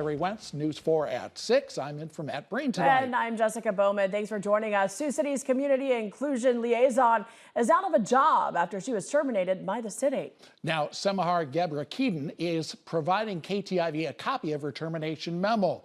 Wentz, News 4 at 6. I'm in for Matt Breen tonight. And I'm Jessica Bowman. Thanks for joining us. Sioux City's community inclusion liaison is out of a job after she was terminated by the city. Now, Semahar Deborah Keaton is providing KTIV a copy of her termination memo.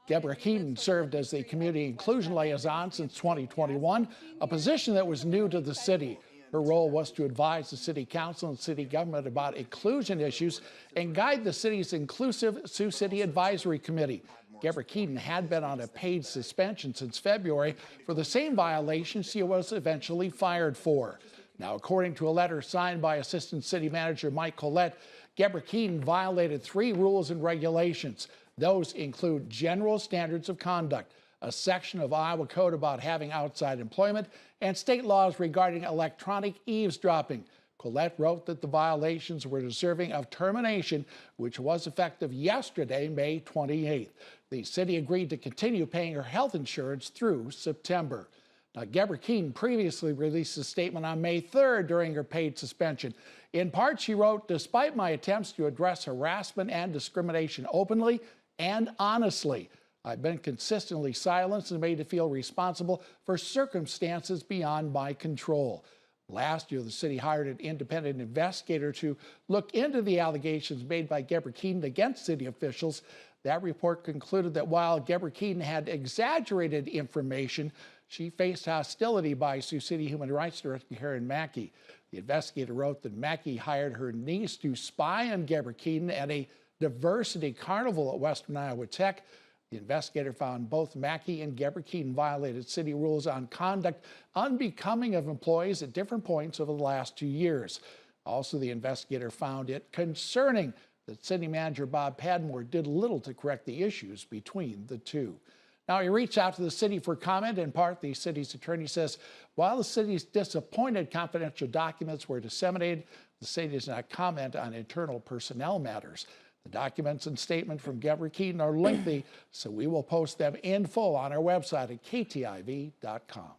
Deborah Keaton served as the community inclusion liaison since 2021, a position that was new to the city. Her role was to advise the city council and city government about inclusion issues and guide the city's inclusive Sioux City Advisory Committee. Deborah Keaton had been on a paid suspension since February for the same violation she was eventually fired for. Now, according to a letter signed by Assistant City Manager Mike Collette, Deborah Keaton violated 3 rules and regulations. Those include general standards of conduct, a section of Iowa Code about having outside employment, and state laws regarding electronic eavesdropping. Collette wrote that the violations were deserving of termination, which was effective yesterday, May 28th. The city agreed to continue paying her health insurance through September. Now, Deborah Keaton previously released a statement on May 3rd during her paid suspension. In part, she wrote, "Despite my attempts to address harassment and discrimination openly and honestly, I've been consistently silenced and made to feel responsible for circumstances beyond my control." Last year, the city hired an independent investigator to look into the allegations made by Deborah Keaton against city officials. That report concluded that while Deborah Keaton had exaggerated information, she faced hostility by Sioux City Human Rights Director Karen Mackey. The investigator wrote that Mackey hired her niece to spy on Deborah Keaton at a diversity carnival at Western Iowa Tech. The investigator found both Mackey and Deborah Keaton violated city rules on conduct unbecoming of employees at different points over the last 2 years. Also, the investigator found it concerning that city manager Bob Padmore did little to correct the issues between the two. Now, he reached out to the city for comment. In part, the city's attorney says while the city's disappointed confidential documents were disseminated, the city does not comment on internal personnel matters. The documents and statement from Deborah Keaton are lengthy, so we will post them in full on our website at ktiv.com.